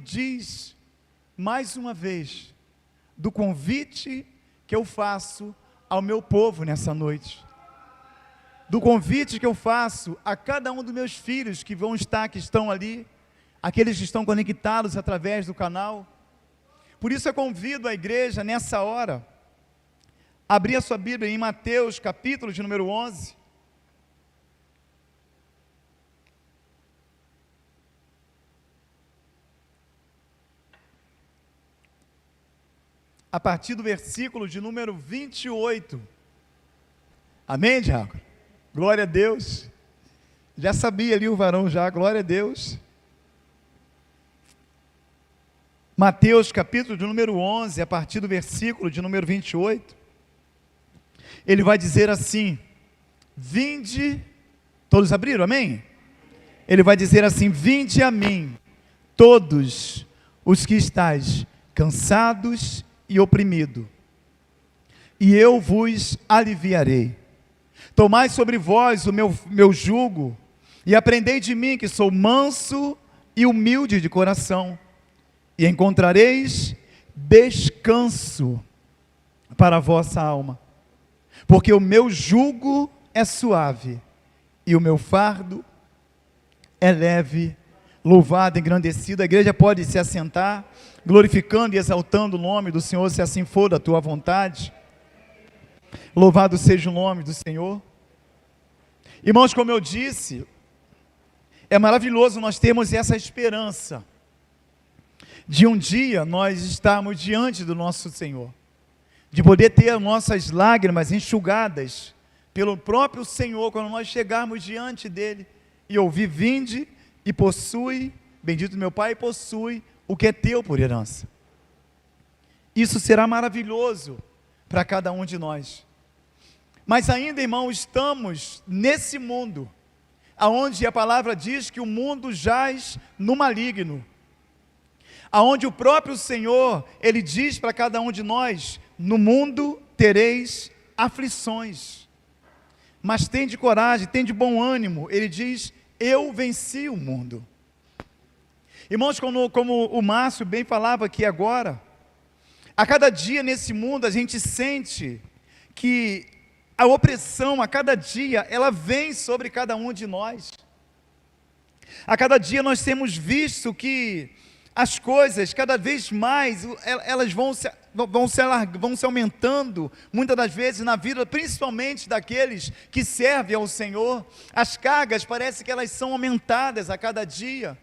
diz, mais uma vez, do convite que eu faço ao meu povo nessa noite. Do convite que eu faço a cada um dos meus filhos que estão ali, aqueles que estão conectados através do canal. Por isso eu convido a igreja nessa hora, a abrir a sua Bíblia em Mateus, capítulo de número 11. A partir do versículo de número 28. Amém, diácono? Glória a Deus. Já sabia ali o varão já, glória a Deus. Mateus capítulo de número 11, a partir do versículo de número 28. Ele vai dizer assim: vinde, todos abriram, amém? Ele vai dizer assim: vinde a mim, todos os que estáis cansados e oprimido, e eu vos aliviarei. Tomai sobre vós o meu jugo, e aprendei de mim, que sou manso e humilde de coração, e encontrareis descanso para a vossa alma, porque o meu jugo é suave, e o meu fardo é leve. Louvado, engrandecido. A igreja pode se assentar, glorificando e exaltando o nome do Senhor, se assim for da tua vontade. Louvado seja o nome do Senhor. Irmãos, como eu disse, é maravilhoso nós termos essa esperança de um dia nós estarmos diante do nosso Senhor, de poder ter as nossas lágrimas enxugadas pelo próprio Senhor, quando nós chegarmos diante dele e ouvir: vinde e possui, bendito meu Pai, possui o que é teu por herança. Isso será maravilhoso para cada um de nós. Mas ainda, irmão, estamos nesse mundo, aonde a palavra diz que o mundo jaz no maligno, aonde o próprio Senhor, Ele diz para cada um de nós: no mundo tereis aflições, mas tende coragem, tende bom ânimo. Ele diz: eu venci o mundo. Irmãos, como o Márcio bem falava aqui agora, a cada dia nesse mundo a gente sente que a opressão, a cada dia, ela vem sobre cada um de nós. A cada dia nós temos visto que as coisas, cada vez mais, elas vão se aumentando, muitas das vezes na vida, principalmente daqueles que servem ao Senhor. As cargas, parece que elas são aumentadas a cada dia.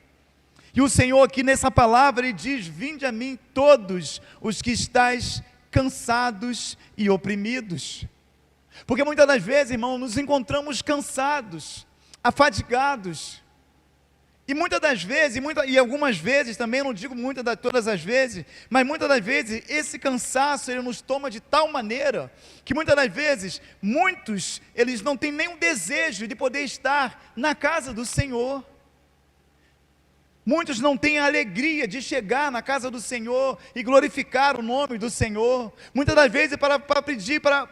E o Senhor aqui nessa palavra, Ele diz: vinde a mim todos os que estáis cansados e oprimidos. Porque muitas das vezes, irmão, nos encontramos cansados, afadigados. E muitas das vezes, e algumas vezes também, não digo todas as vezes, mas muitas das vezes esse cansaço ele nos toma de tal maneira que muitas das vezes muitos eles não têm nenhum desejo de poder estar na casa do Senhor. Muitos não têm a alegria de chegar na casa do Senhor e glorificar o nome do Senhor. Muitas das vezes, para pedir, para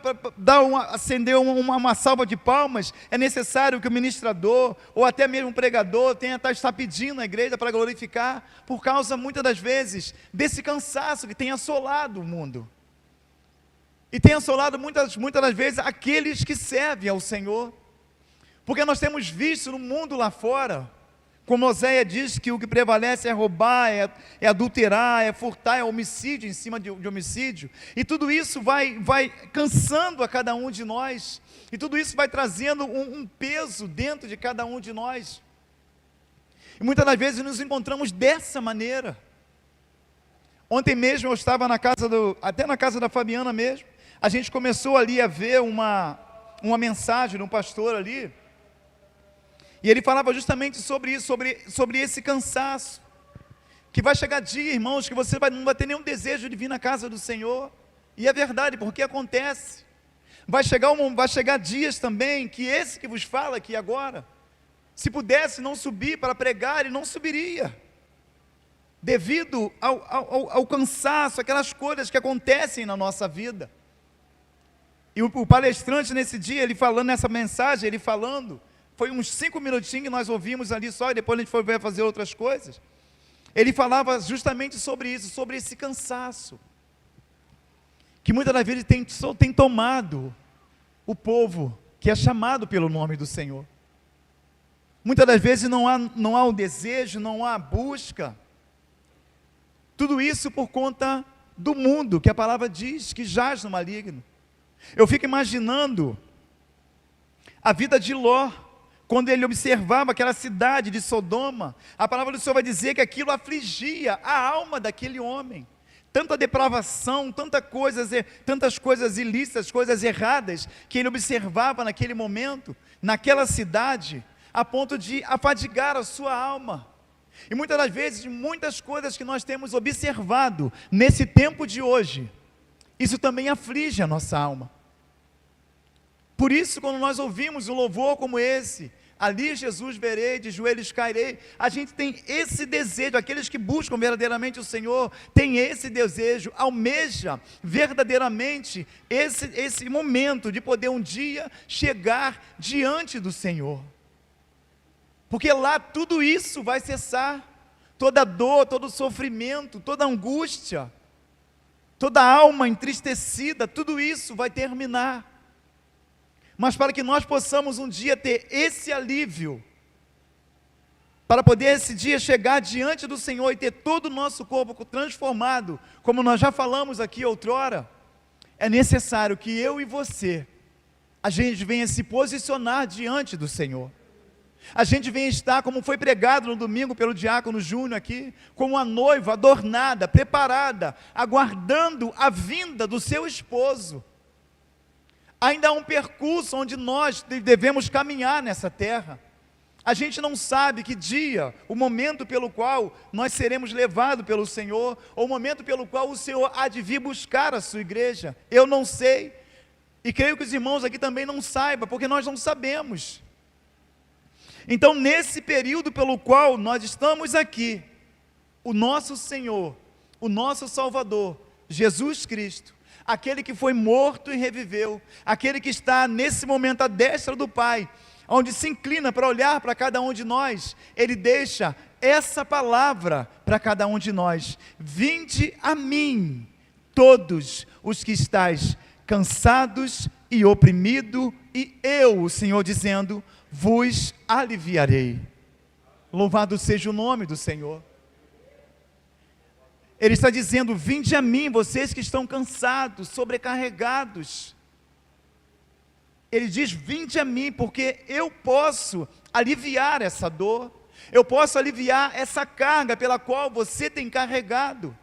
acender uma salva de palmas, é necessário que o ministrador, ou até mesmo o pregador, está pedindo à igreja para glorificar, por causa, muitas das vezes, desse cansaço que tem assolado o mundo. E tem assolado muitas das vezes aqueles que servem ao Senhor. Porque nós temos visto no mundo lá fora, como Oséias diz, que o que prevalece é roubar, é adulterar, é furtar, é homicídio em cima de homicídio. E tudo isso vai cansando a cada um de nós. E tudo isso vai trazendo um peso dentro de cada um de nós. E muitas das vezes nos encontramos dessa maneira. Ontem mesmo eu estava até na casa da Fabiana mesmo. A gente começou ali a ver uma mensagem de um pastor ali. E ele falava justamente sobre isso, sobre esse cansaço, que vai chegar dia, irmãos, que você não vai ter nenhum desejo de vir na casa do Senhor. E é verdade, porque acontece. Vai chegar dias também, que esse que vos fala aqui agora, se pudesse não subir para pregar, ele não subiria, devido ao cansaço, aquelas coisas que acontecem na nossa vida. E o palestrante nesse dia, ele falando nessa mensagem, ele falando, foi uns 5 minutinhos que nós ouvimos ali só, e depois a gente foi fazer outras coisas. Ele falava justamente sobre isso, sobre esse cansaço, que muitas das vezes tem tomado o povo que é chamado pelo nome do Senhor. Muitas das vezes não há um desejo, não há busca. Tudo isso por conta do mundo, que a palavra diz que jaz no maligno. Eu fico imaginando a vida de Ló, quando ele observava aquela cidade de Sodoma. A palavra do Senhor vai dizer que aquilo afligia a alma daquele homem. Tanta depravação, tantas coisas ilícitas, coisas erradas, que ele observava naquele momento, naquela cidade, a ponto de afadigar a sua alma. E muitas das vezes, muitas coisas que nós temos observado nesse tempo de hoje, isso também aflige a nossa alma. Por isso, quando nós ouvimos um louvor como esse, ali Jesus verei, de joelhos cairei, a gente tem esse desejo, aqueles que buscam verdadeiramente o Senhor, tem esse desejo, almeja verdadeiramente esse momento de poder um dia chegar diante do Senhor. Porque lá tudo isso vai cessar, toda dor, todo sofrimento, toda angústia, toda alma entristecida, tudo isso vai terminar. Mas para que nós possamos um dia ter esse alívio, para poder esse dia chegar diante do Senhor e ter todo o nosso corpo transformado, como nós já falamos aqui outrora, é necessário que eu e você, a gente venha se posicionar diante do Senhor. A gente vem estar, como foi pregado no domingo pelo diácono Júnior aqui, como uma noiva adornada, preparada, aguardando a vinda do seu esposo. Ainda há um percurso onde nós devemos caminhar nessa terra. A gente não sabe que dia, o momento pelo qual nós seremos levados pelo Senhor, ou o momento pelo qual o Senhor há de vir buscar a sua igreja. Eu não sei, e creio que os irmãos aqui também não saibam, porque nós não sabemos. Então, nesse período pelo qual nós estamos aqui, o nosso Senhor, o nosso Salvador, Jesus Cristo, aquele que foi morto e reviveu, aquele que está nesse momento à destra do Pai, onde se inclina para olhar para cada um de nós, Ele deixa essa palavra para cada um de nós: vinde a mim, todos os que estáis cansados e oprimidos, e eu, o Senhor, dizendo, vos aliviarei. Louvado seja o nome do Senhor. Ele está dizendo, vinde a mim, vocês que estão cansados, sobrecarregados. Ele diz, vinde a mim, porque eu posso aliviar essa dor, eu posso aliviar essa carga pela qual você tem carregado.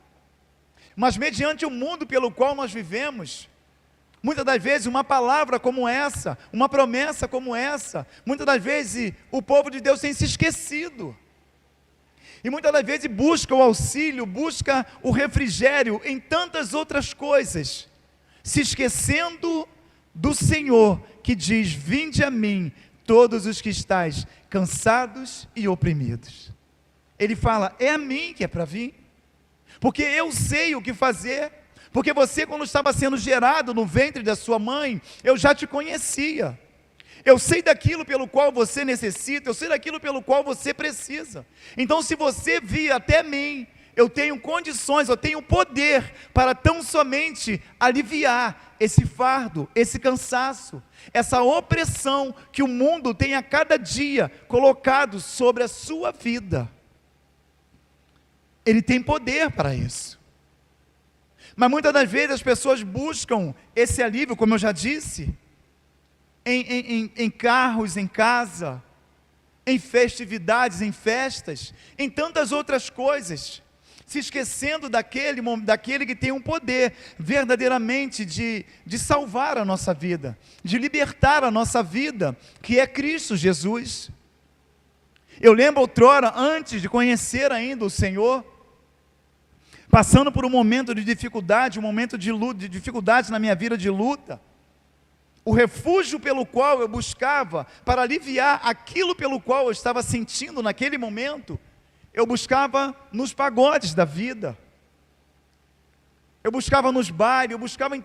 Mas mediante o mundo pelo qual nós vivemos, muitas das vezes uma palavra como essa, uma promessa como essa, muitas das vezes o povo de Deus tem se esquecido. E muitas das vezes busca o auxílio, busca o refrigério em tantas outras coisas, se esquecendo do Senhor, que diz, vinde a mim, todos os que estáis cansados e oprimidos. Ele fala, é a mim que é para vir, porque eu sei o que fazer, porque você, quando estava sendo gerado no ventre da sua mãe, eu já te conhecia. Eu sei daquilo pelo qual você necessita, eu sei daquilo pelo qual você precisa. Então, se você vir até mim, eu tenho condições, eu tenho poder para tão somente aliviar esse fardo, esse cansaço, essa opressão que o mundo tem a cada dia colocado sobre a sua vida. Ele tem poder para isso. Mas muitas das vezes as pessoas buscam esse alívio, como eu já disse, em carros, em casa, em festividades, em festas, em tantas outras coisas, se esquecendo daquele que tem um poder verdadeiramente de salvar a nossa vida, de libertar a nossa vida, que é Cristo Jesus. Eu lembro outrora, antes de conhecer ainda o Senhor, passando por um momento de dificuldade, um momento de luta, de dificuldade na minha vida, de luta, o refúgio pelo qual eu buscava, para aliviar aquilo pelo qual eu estava sentindo naquele momento, eu buscava nos pagodes da vida, eu buscava nos bailes, eu buscava em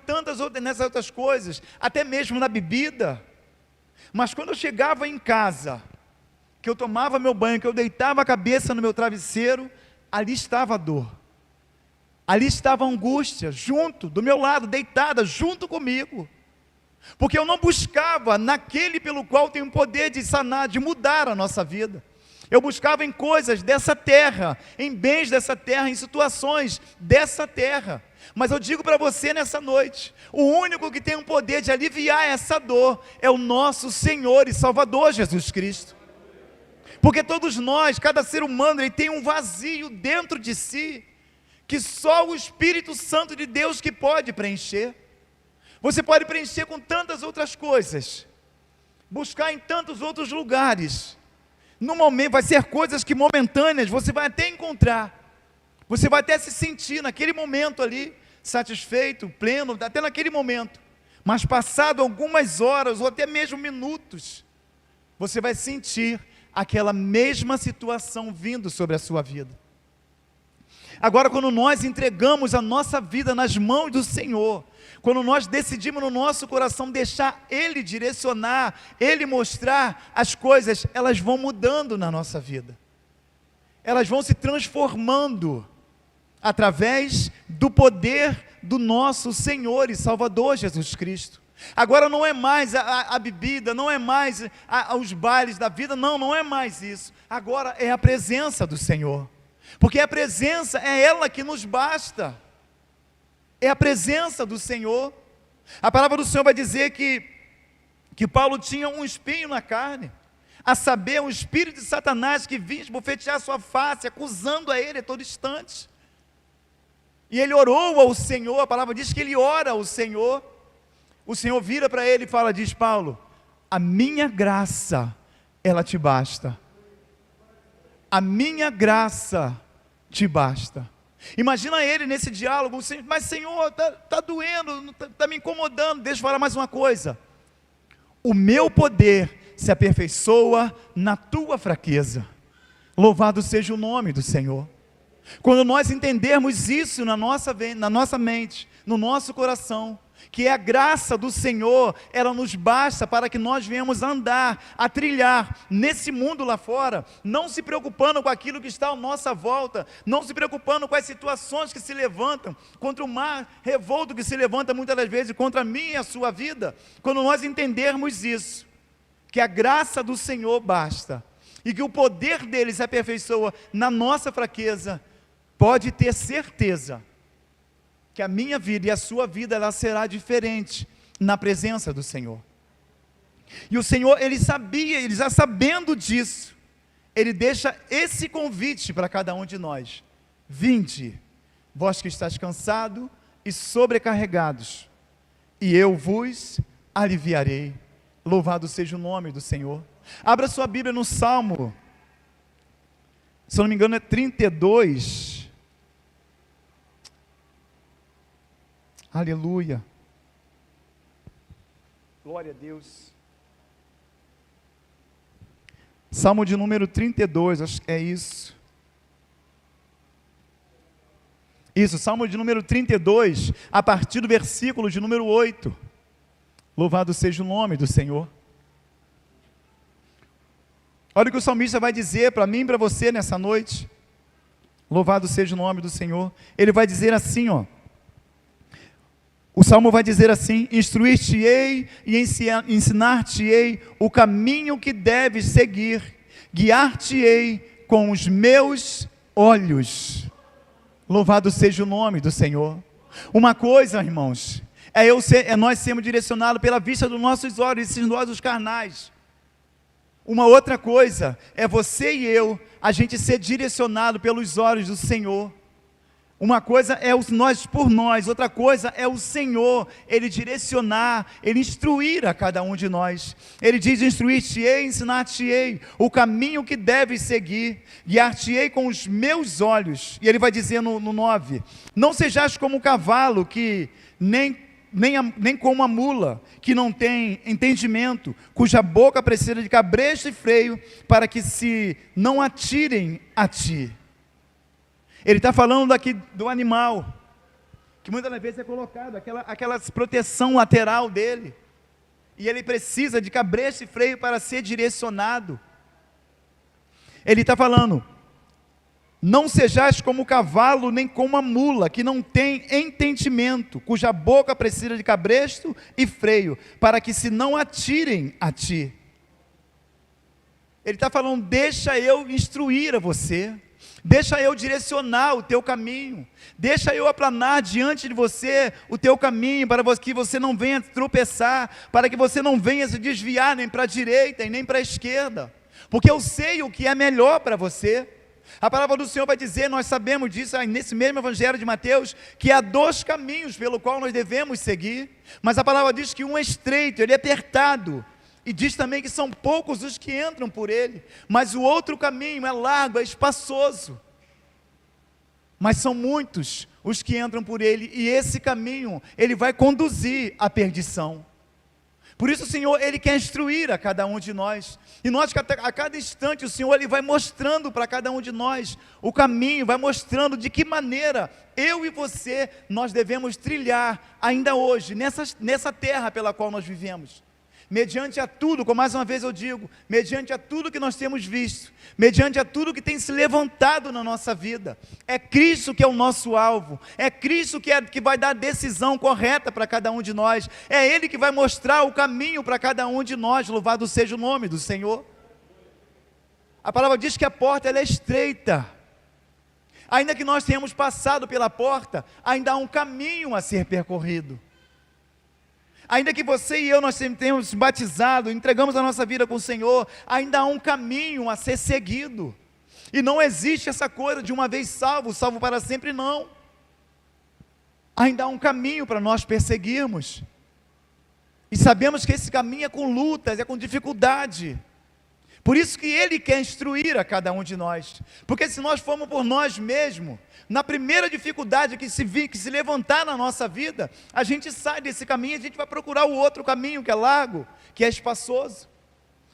nessas outras coisas, até mesmo na bebida. Mas quando eu chegava em casa, que eu tomava meu banho, que eu deitava a cabeça no meu travesseiro, ali estava a dor, ali estava a angústia, junto, do meu lado, deitada, junto comigo, porque eu não buscava naquele pelo qual tem o poder de sanar, de mudar a nossa vida. Eu buscava em coisas dessa terra, em bens dessa terra, em situações dessa terra. Mas eu digo para você nessa noite, o único que tem o poder de aliviar essa dor é o nosso Senhor e Salvador Jesus Cristo. Porque todos nós, cada ser humano, ele tem um vazio dentro de si, que só o Espírito Santo de Deus que pode preencher. Você pode preencher com tantas outras coisas, buscar em tantos outros lugares. No momento, vai ser coisas que momentâneas, você vai até encontrar, você vai até se sentir naquele momento ali, satisfeito, pleno, até naquele momento, mas passado algumas horas, ou até mesmo minutos, você vai sentir aquela mesma situação vindo sobre a sua vida. Agora, quando nós entregamos a nossa vida nas mãos do Senhor, quando nós decidimos no nosso coração deixar Ele direcionar, Ele mostrar as coisas, elas vão mudando na nossa vida. Elas vão se transformando através do poder do nosso Senhor e Salvador Jesus Cristo. Agora não é mais a bebida, não é mais os bailes da vida, não é mais isso. Agora é a presença do Senhor. Porque a presença é ela que nos basta. É a presença do Senhor. A palavra do Senhor vai dizer que Paulo tinha um espinho na carne, a saber, um espírito de Satanás que vinha esbofetear a sua face, acusando a ele a todo instante. E ele orou ao Senhor, a palavra diz que ele ora ao Senhor. O Senhor vira para ele e fala, diz Paulo, a minha graça, ela te basta. A minha graça te basta. Imagina ele nesse diálogo, mas Senhor, está doendo, está me incomodando. Deixa eu falar mais uma coisa, o meu poder se aperfeiçoa na tua fraqueza. Louvado seja o nome do Senhor. Quando nós entendermos isso na nossa mente, no nosso coração, que é a graça do Senhor, ela nos basta para que nós venhamos a andar, a trilhar nesse mundo lá fora, não se preocupando com aquilo que está à nossa volta, não se preocupando com as situações que se levantam, contra o mar revolto que se levanta muitas das vezes contra a minha e a sua vida. Quando nós entendermos isso, que a graça do Senhor basta, e que o poder dele se aperfeiçoa na nossa fraqueza, pode ter certeza que a minha vida e a sua vida, ela será diferente na presença do Senhor. E o Senhor, ele sabia, ele já sabendo disso, ele deixa esse convite para cada um de nós. Vinde, vós que estáis cansados e sobrecarregados, e eu vos aliviarei. Louvado seja o nome do Senhor. Abra sua Bíblia no Salmo, se eu não me engano é 32, aleluia, glória a Deus. Salmo de número 32, acho que é isso. Isso, Salmo de número 32, a partir do versículo de número 8. Louvado seja o nome do Senhor. Olha o que o salmista vai dizer para mim e para você nessa noite. Louvado seja o nome do Senhor. Ele vai dizer assim, ó. O Salmo vai dizer assim, instruir-te-ei e ensinar-te-ei o caminho que deves seguir, guiar-te-ei com os meus olhos. Louvado seja o nome do Senhor. Uma coisa, irmãos, é nós sermos direcionados pela vista dos nossos olhos, esses olhos carnais. Uma outra coisa, é você e eu, a gente ser direcionado pelos olhos do Senhor. Uma coisa é nós por nós, outra coisa é o Senhor, Ele direcionar, Ele instruir a cada um de nós. Ele diz, instruir-te-ei, ensinar-te-ei o caminho que deves seguir, guiar-te-ei com os meus olhos. E Ele vai dizer no 9, não sejais como o cavalo que nem como a mula, que não tem entendimento, cuja boca precisa de cabresto e freio, para que se não atirem a ti. Ele está falando aqui do animal, que muitas das vezes é colocado, aquela proteção lateral dele, e ele precisa de cabresto e freio para ser direcionado. Ele está falando, Não sejais como o cavalo, nem como a mula, que não tem entendimento, cuja boca precisa de cabresto e freio, para que se não atirem a ti. Ele está falando, deixa eu instruir a você, deixa eu direcionar o teu caminho, deixa eu aplanar diante de você o teu caminho, para que você não venha tropeçar, para que você não venha se desviar nem para a direita e nem para a esquerda, porque eu sei o que é melhor para você. A palavra do Senhor vai dizer, nós sabemos disso, nesse mesmo evangelho de Mateus, que há 2 caminhos pelo qual nós devemos seguir, mas a palavra diz que um é estreito, ele é apertado, e diz também que são poucos os que entram por ele, mas o outro caminho é largo, é espaçoso, mas são muitos os que entram por ele, e esse caminho, ele vai conduzir à perdição. Por isso o Senhor, Ele quer instruir a cada um de nós, e nós, a cada instante, o Senhor, Ele vai mostrando para cada um de nós o caminho, vai mostrando de que maneira eu e você, nós devemos trilhar ainda hoje, nessa terra pela qual nós vivemos, mediante a tudo, como mais uma vez eu digo, mediante a tudo que nós temos visto, mediante a tudo que tem se levantado na nossa vida. É Cristo que é o nosso alvo, é Cristo que vai dar a decisão correta para cada um de nós, é Ele que vai mostrar o caminho para cada um de nós. Louvado seja o nome do Senhor. A palavra diz que a porta ela é estreita, ainda que nós tenhamos passado pela porta, ainda há um caminho a ser percorrido. Ainda que você e eu, nós tenhamos batizado, entregamos a nossa vida com o Senhor, ainda há um caminho a ser seguido, e não existe essa coisa de uma vez salvo, salvo para sempre, não. Ainda há um caminho para nós perseguirmos, e sabemos que esse caminho é com lutas, é com dificuldade. Por isso que Ele quer instruir a cada um de nós, porque se nós formos por nós mesmos, na primeira dificuldade que se levantar na nossa vida, a gente sai desse caminho, a gente vai procurar o outro caminho que é largo, que é espaçoso,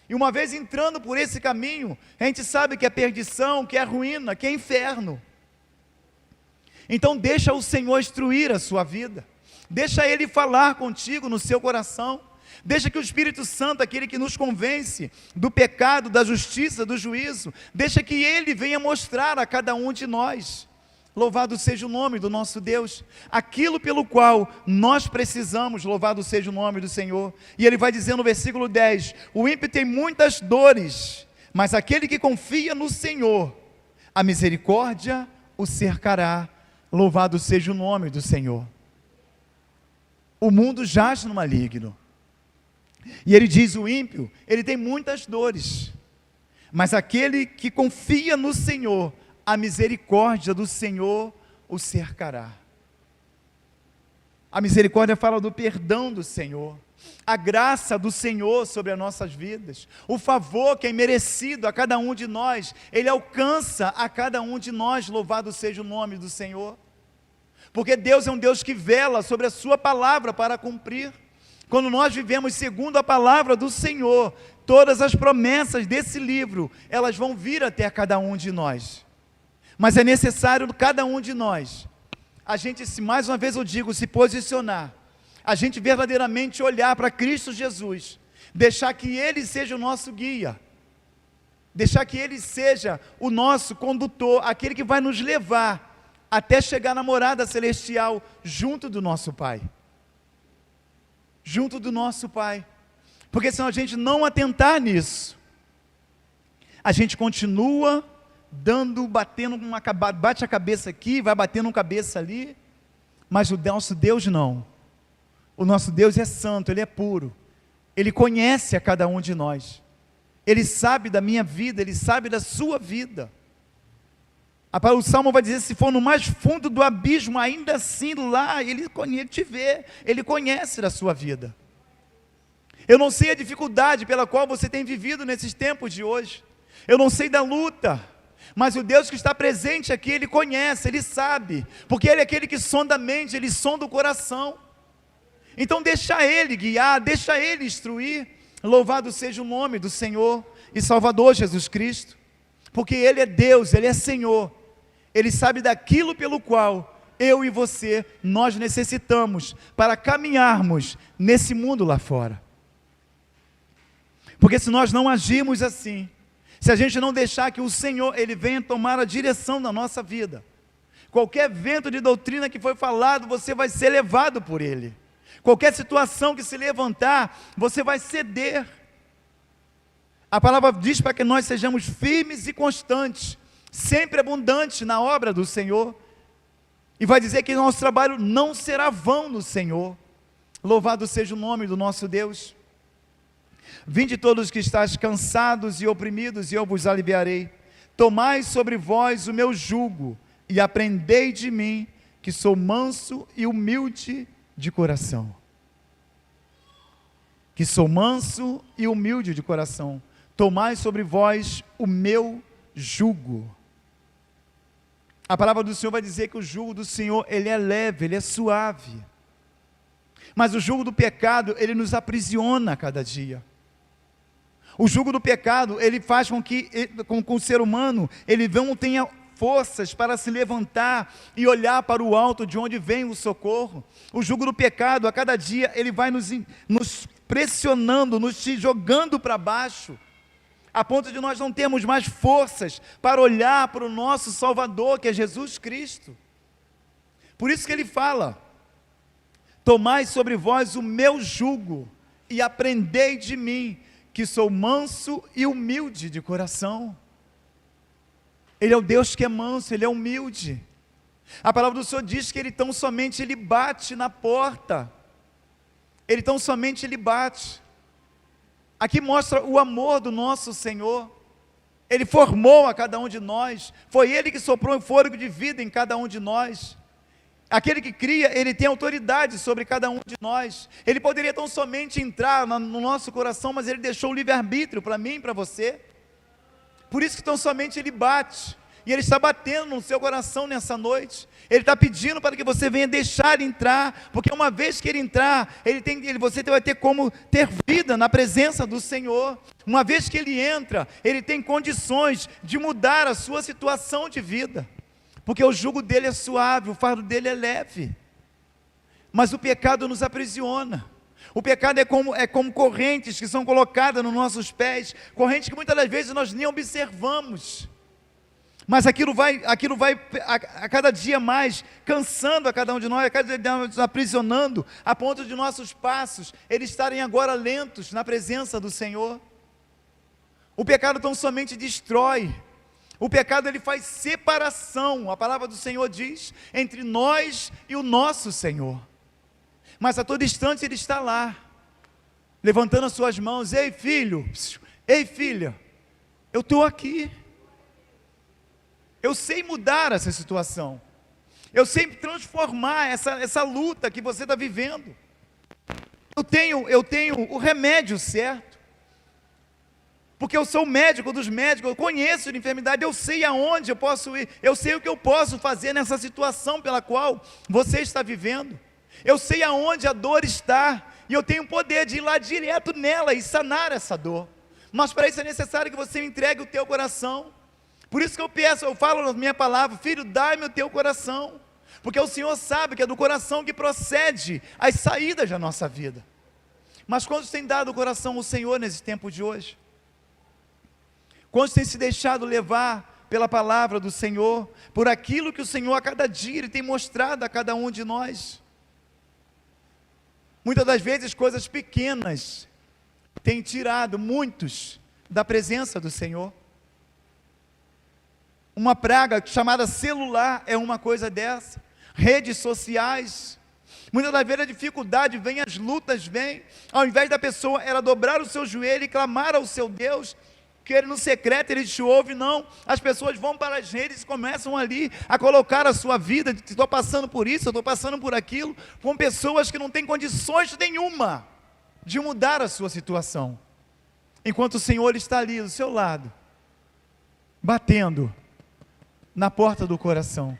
e uma vez entrando por esse caminho, a gente sabe que é perdição, que é ruína, que é inferno. Então deixa o Senhor instruir a sua vida, deixa Ele falar contigo no seu coração, deixa que o Espírito Santo, aquele que nos convence do pecado, da justiça, do juízo, deixa que Ele venha mostrar a cada um de nós. Louvado seja o nome do nosso Deus, aquilo pelo qual nós precisamos. Louvado seja o nome do Senhor. E Ele vai dizer no versículo 10, o ímpio tem muitas dores, mas aquele que confia no Senhor, a misericórdia o cercará. Louvado seja o nome do Senhor. O mundo jaz no maligno, e Ele diz, o ímpio, ele tem muitas dores, mas aquele que confia no Senhor, a misericórdia do Senhor o cercará. A misericórdia fala do perdão do Senhor, a graça do Senhor sobre as nossas vidas, o favor que é merecido a cada um de nós, Ele alcança a cada um de nós. Louvado seja o nome do Senhor, porque Deus é um Deus que vela sobre a sua palavra para cumprir. Quando nós vivemos segundo a palavra do Senhor, todas as promessas desse livro, elas vão vir até cada um de nós. Mas é necessário cada um de nós, a gente, mais uma vez eu digo, se posicionar, a gente verdadeiramente olhar para Cristo Jesus, deixar que Ele seja o nosso guia, deixar que Ele seja o nosso condutor, aquele que vai nos levar até chegar na morada celestial, junto do nosso Pai, porque se a gente não atentar nisso, a gente continua batendo bate a cabeça aqui, vai batendo cabeça ali, mas o nosso Deus não. O nosso Deus é santo, Ele é puro, Ele conhece a cada um de nós, Ele sabe da minha vida, Ele sabe da sua vida. O Salmo vai dizer, se for no mais fundo do abismo, ainda assim lá, Ele te vê, Ele conhece da sua vida. Eu não sei a dificuldade pela qual você tem vivido nesses tempos de hoje, eu não sei da luta, mas o Deus que está presente aqui, Ele conhece, Ele sabe, porque Ele é aquele que sonda a mente, Ele sonda o coração. Então deixa Ele guiar, deixa Ele instruir. Louvado seja o nome do Senhor e Salvador Jesus Cristo, porque Ele é Deus, Ele é Senhor, Ele sabe daquilo pelo qual eu e você, nós necessitamos para caminharmos nesse mundo lá fora. Porque se nós não agirmos assim, Se a gente não deixar que o Senhor, Ele venha tomar a direção da nossa vida, qualquer vento de doutrina que foi falado, você vai ser levado por ele. Qualquer situação que se levantar, você vai ceder. A palavra diz para que nós sejamos firmes e constantes, sempre abundantes na obra do Senhor. E vai dizer que nosso trabalho não será vão no Senhor. Louvado seja o nome do nosso Deus. Vinde todos que estáis cansados e oprimidos, e eu vos aliviarei. Tomai sobre vós o meu jugo, e aprendei de mim, que sou manso e humilde de coração. Que sou manso e humilde de coração. Tomai sobre vós o meu jugo. A palavra do Senhor vai dizer que o jugo do Senhor, ele é leve, ele é suave. Mas o jugo do pecado, ele nos aprisiona a cada dia. O jugo do pecado, ele faz com que o ser humano, ele não tenha forças para se levantar e olhar para o alto de onde vem o socorro. O jugo do pecado, a cada dia, ele vai nos pressionando, nos jogando para baixo, a ponto de nós não termos mais forças para olhar para o nosso Salvador, que é Jesus Cristo. Por isso que ele fala: tomai sobre vós o meu jugo e aprendei de mim, que sou manso e humilde de coração. Ele é o Deus que é manso, ele é humilde. A palavra do Senhor diz que ele tão somente ele bate na porta. Ele tão somente ele bate. Aqui mostra o amor do nosso Senhor. Ele formou a cada um de nós. Foi ele que soprou um fôlego de vida em cada um de nós. Aquele que cria, ele tem autoridade sobre cada um de nós. Ele poderia tão somente entrar no nosso coração, mas ele deixou o livre-arbítrio para mim e para você. Por isso que tão somente ele bate. E ele está batendo no seu coração nessa noite. Ele está pedindo para que você venha deixar entrar, porque uma vez que ele entrar, você vai ter como ter vida na presença do Senhor. Uma vez que ele entra, ele tem condições de mudar a sua situação de vida, porque o jugo dele é suave, o fardo dele é leve. Mas o pecado nos aprisiona. O pecado é como correntes que são colocadas nos nossos pés, correntes que muitas das vezes nós nem observamos. Mas aquilo vai a cada dia mais cansando a cada um de nós, a cada dia nos aprisionando, a ponto de nossos passos, eles estarem agora lentos na presença do Senhor. O pecado tão somente destrói. O pecado ele faz separação, a palavra do Senhor diz, entre nós e o nosso Senhor. Mas a todo instante ele está lá, levantando as suas mãos: ei filho, ei filha, eu estou aqui. Eu sei mudar essa situação. Eu sei transformar essa luta que você está vivendo. Eu tenho o remédio certo. Porque eu sou o médico dos médicos, eu conheço de enfermidade, eu sei aonde eu posso ir, eu sei o que eu posso fazer nessa situação pela qual você está vivendo. Eu sei aonde a dor está, e eu tenho o poder de ir lá direto nela e sanar essa dor. Mas para isso é necessário que você me entregue o teu coração. Por isso que eu falo na minha palavra: filho, dai-me o teu coração, porque o Senhor sabe que é do coração que procede as saídas da nossa vida. Mas quantos têm dado o coração ao Senhor nesse tempo de hoje? Quantos têm se deixado levar pela palavra do Senhor, por aquilo que o Senhor a cada dia Ele tem mostrado a cada um de nós? Muitas das vezes coisas pequenas têm tirado muitos da presença do Senhor. Uma praga chamada celular é uma coisa dessa. Redes sociais. Muitas das vezes a dificuldade vem, as lutas vêm. Ao invés da pessoa ela dobrar o seu joelho e clamar ao seu Deus, que ele no secreto ele te ouve, não. As pessoas vão para as redes e começam ali a colocar a sua vida: estou passando por isso, eu estou passando por aquilo, com pessoas que não têm condições nenhuma de mudar a sua situação, enquanto o Senhor está ali do seu lado, batendo na porta do coração.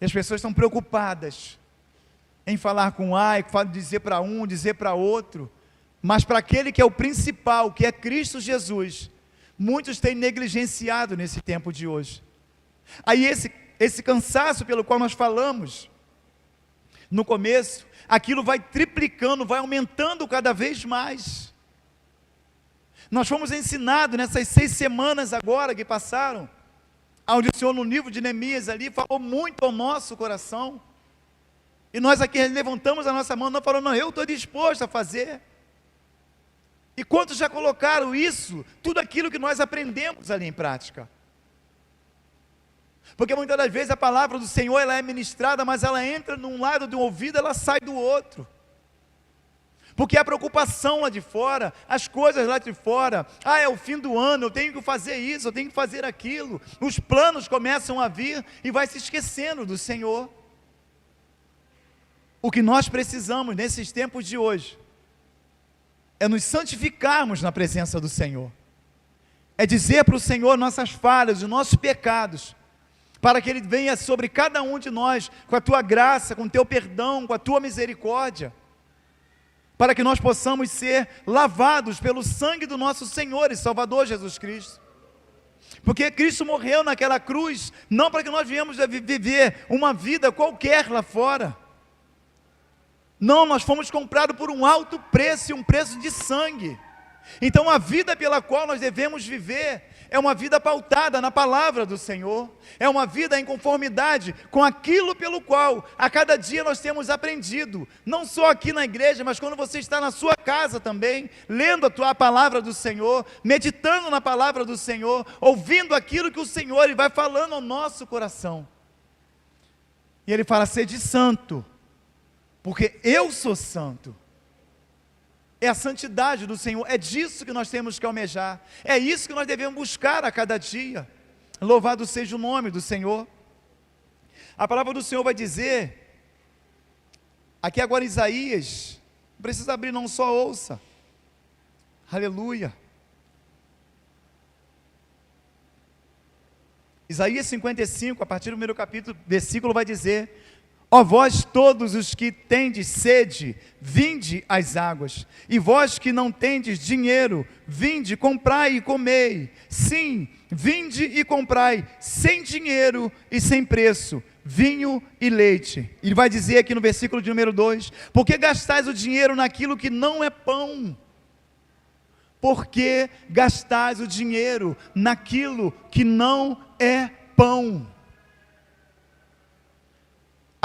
E as pessoas estão preocupadas em falar com dizer para um, dizer para outro, mas para aquele que é o principal, que é Cristo Jesus, muitos têm negligenciado nesse tempo de hoje. Aí esse cansaço pelo qual nós falamos no começo, aquilo vai triplicando, vai aumentando cada vez mais. Nós fomos ensinados nessas 6 semanas agora que passaram, onde o Senhor no livro de Neemias ali falou muito ao nosso coração, e nós aqui levantamos a nossa mão, não falando, não, eu estou disposto a fazer. E quantos já colocaram isso, tudo aquilo que nós aprendemos ali em prática? Porque muitas das vezes a palavra do Senhor, ela é ministrada, mas ela entra num lado de um ouvido, ela sai do outro. Porque a preocupação lá de fora, as coisas lá de fora, é o fim do ano, eu tenho que fazer isso, eu tenho que fazer aquilo. Os planos começam a vir e vai se esquecendo do Senhor. O que nós precisamos nesses tempos de hoje é nos santificarmos na presença do Senhor. É dizer para o Senhor nossas falhas, os nossos pecados, para que Ele venha sobre cada um de nós, com a Tua graça, com o Teu perdão, com a Tua misericórdia, para que nós possamos ser lavados pelo sangue do nosso Senhor e Salvador Jesus Cristo. Porque Cristo morreu naquela cruz, não para que nós viemos a viver uma vida qualquer lá fora. Não, nós fomos comprados por um alto preço, e um preço de sangue. Então a vida pela qual nós devemos viver é uma vida pautada na palavra do Senhor, é uma vida em conformidade com aquilo pelo qual a cada dia nós temos aprendido, não só aqui na igreja, mas quando você está na sua casa também, lendo a palavra do Senhor, meditando na palavra do Senhor, ouvindo aquilo que o Senhor Ele vai falando ao nosso coração. E Ele fala, sede santo, porque eu sou santo. É a santidade do Senhor, é disso que nós temos que almejar, é isso que nós devemos buscar a cada dia. Louvado seja o nome do Senhor. A palavra do Senhor vai dizer, aqui agora Isaías, não precisa abrir, não, só ouça, aleluia. Isaías 55, a partir do primeiro capítulo, versículo vai dizer, ó vós todos os que tendes sede, vinde às águas, e vós que não tendes dinheiro, vinde, comprai e comei, sim, vinde e comprai, sem dinheiro e sem preço, vinho e leite. Ele vai dizer aqui no versículo de número 2, porque gastais o dinheiro naquilo que não é pão? Porque gastais o dinheiro naquilo que não é pão?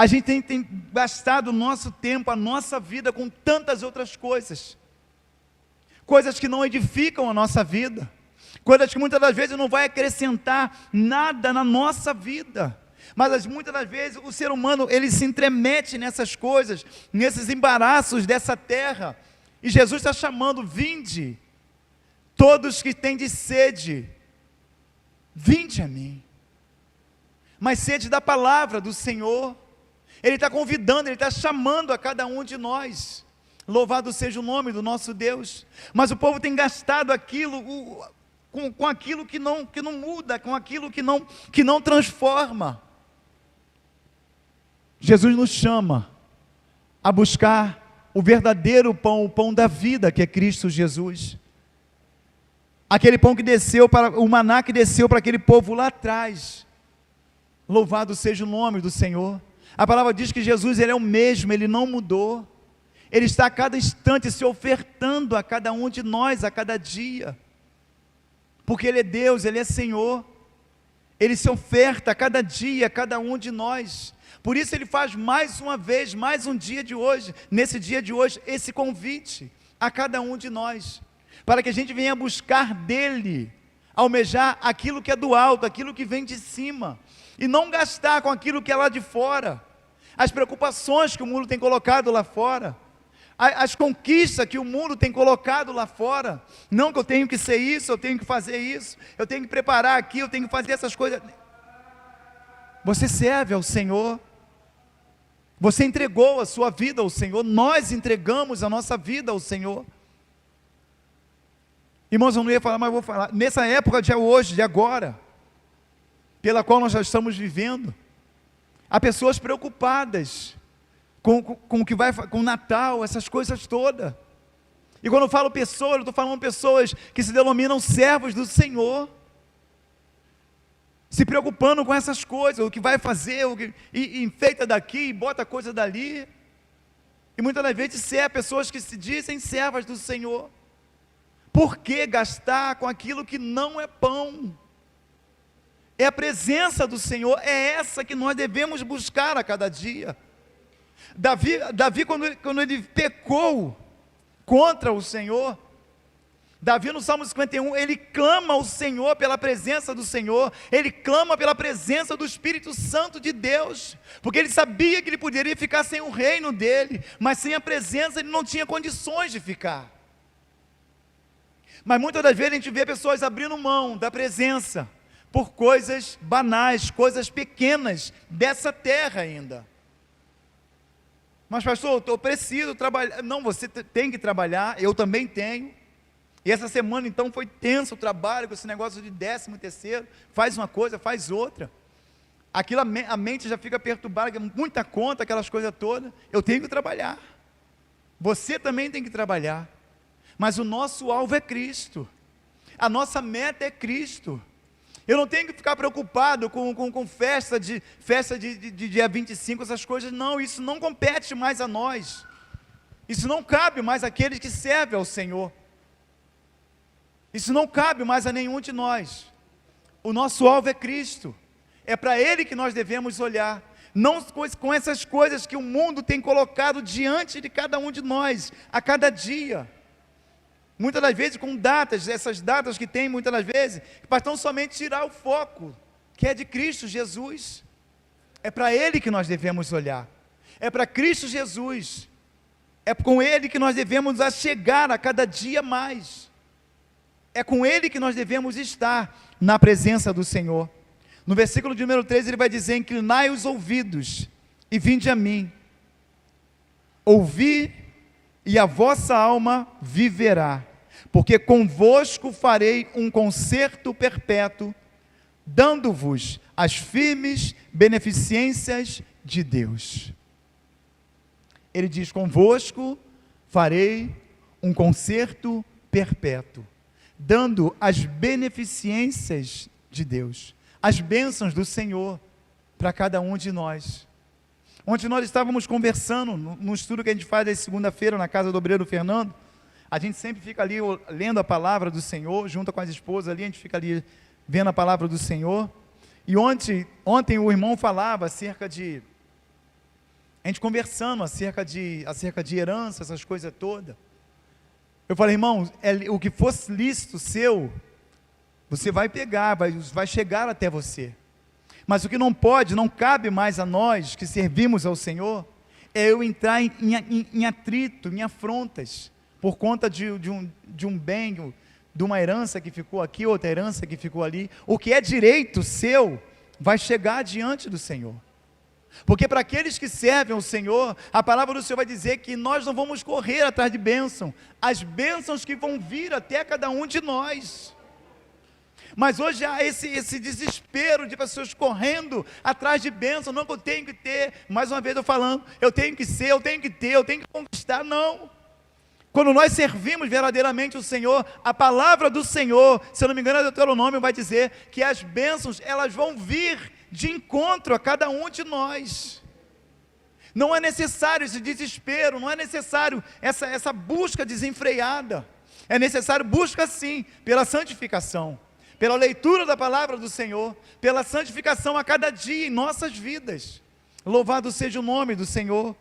A gente tem gastado o nosso tempo, a nossa vida com tantas outras coisas. Coisas que não edificam a nossa vida. Coisas que muitas das vezes não vai acrescentar nada na nossa vida. Mas muitas das vezes o ser humano, ele se entremete nessas coisas, nesses embaraços dessa terra. E Jesus está chamando, vinde, todos que têm de sede, vinde a mim. Mas sede da palavra do Senhor. Ele está convidando, Ele está chamando a cada um de nós. Louvado seja o nome do nosso Deus. Mas o povo tem gastado aquilo, com aquilo que não muda, com aquilo que não transforma. Jesus nos chama a buscar o verdadeiro pão, o pão da vida, que é Cristo Jesus. Aquele pão que desceu, o maná que desceu para aquele povo lá atrás. Louvado seja o nome do Senhor. A palavra diz que Jesus, Ele é o mesmo, Ele não mudou. Ele está a cada instante se ofertando a cada um de nós, a cada dia. Porque Ele é Deus, Ele é Senhor. Ele se oferta a cada dia, a cada um de nós. Por isso Ele faz mais uma vez, mais um dia de hoje, nesse dia de hoje, esse convite a cada um de nós. Para que a gente venha buscar dEle, almejar aquilo que é do alto, aquilo que vem de cima. E não gastar com aquilo que é lá de fora. As preocupações que o mundo tem colocado lá fora, as conquistas que o mundo tem colocado lá fora, não que eu tenho que ser isso, eu tenho que fazer isso, eu tenho que preparar aqui, eu tenho que fazer essas coisas. Você serve ao Senhor, você entregou a sua vida ao Senhor, nós entregamos a nossa vida ao Senhor. Irmãos, eu não ia falar, mas vou falar, nessa época de hoje, de agora, pela qual nós já estamos vivendo, há pessoas preocupadas com o que vai, com o Natal, essas coisas todas. E quando eu falo pessoas, eu estou falando pessoas que se denominam servos do Senhor, se preocupando com essas coisas, o que vai fazer, e enfeita daqui, e bota coisa dali. E muitas das vezes pessoas que se dizem servas do Senhor. Por que gastar com aquilo que não é pão? É a presença do Senhor, é essa que nós devemos buscar a cada dia. Davi quando ele pecou contra o Senhor, Davi no Salmo 51, ele clama ao Senhor pela presença do Senhor, ele clama pela presença do Espírito Santo de Deus, porque ele sabia que ele poderia ficar sem o reino dele, mas sem a presença ele não tinha condições de ficar. Mas muitas das vezes a gente vê pessoas abrindo mão da presença, por coisas banais, coisas pequenas, dessa terra ainda. Mas pastor, eu preciso trabalhar. Não, você tem que trabalhar, eu também tenho. E essa semana então foi tenso o trabalho, com esse negócio de 13º, faz uma coisa, faz outra. Aquilo a mente já fica perturbada, muita conta, aquelas coisas todas. Eu tenho que trabalhar. Você também tem que trabalhar. Mas o nosso alvo é Cristo. A nossa meta é Cristo. Eu não tenho que ficar preocupado com festa de dia 25, essas coisas. Não, isso não compete mais a nós. Isso não cabe mais àqueles que servem ao Senhor. Isso não cabe mais a nenhum de nós. O nosso alvo é Cristo. É para Ele que nós devemos olhar. Não com essas coisas que o mundo tem colocado diante de cada um de nós, a cada dia. Muitas das vezes com datas, essas datas que tem muitas das vezes, para tão somente tirar o foco, que é de Cristo Jesus. É para Ele que nós devemos olhar. É para Cristo Jesus. É com Ele que nós devemos chegar a cada dia mais. É com Ele que nós devemos estar na presença do Senhor. No versículo de número 13 ele vai dizer: inclinai os ouvidos e vinde a mim. Ouvi e a vossa alma viverá, porque convosco farei um concerto perpétuo, dando-vos as firmes beneficências de Deus. Ele diz: convosco farei um concerto perpétuo, dando as beneficências de Deus, as bênçãos do Senhor para cada um de nós. Ontem nós estávamos conversando, no estudo que a gente faz de segunda-feira na casa do obreiro Fernando, a gente sempre fica ali lendo a palavra do Senhor, junto com as esposas ali, a gente fica ali vendo a palavra do Senhor. E ontem o irmão falava acerca de, a gente conversando acerca de herança, essas coisas todas. Eu falei: irmão, o que fosse lícito seu, você vai pegar, vai chegar até você. Mas o que não pode, não cabe mais a nós que servimos ao Senhor, é eu entrar em atrito, em afrontas, por conta de um bem, de uma herança que ficou aqui, outra herança que ficou ali. O que é direito seu, vai chegar diante do Senhor. Porque para aqueles que servem ao Senhor, a palavra do Senhor vai dizer que nós não vamos correr atrás de bênção, as bênçãos que vão vir até cada um de nós. Mas hoje há esse desespero de pessoas correndo atrás de bênção. Não, que eu tenho que ter, mais uma vez eu falando, eu tenho que ser, eu tenho que ter, eu tenho que conquistar. Não. Quando nós servimos verdadeiramente o Senhor, a palavra do Senhor, se eu não me engano, Deuteronômio vai dizer que as bênçãos, elas vão vir de encontro a cada um de nós. Não é necessário esse desespero, não é necessário essa busca desenfreada. É necessário busca sim, pela santificação, pela leitura da palavra do Senhor, pela santificação a cada dia em nossas vidas. Louvado seja o nome do Senhor.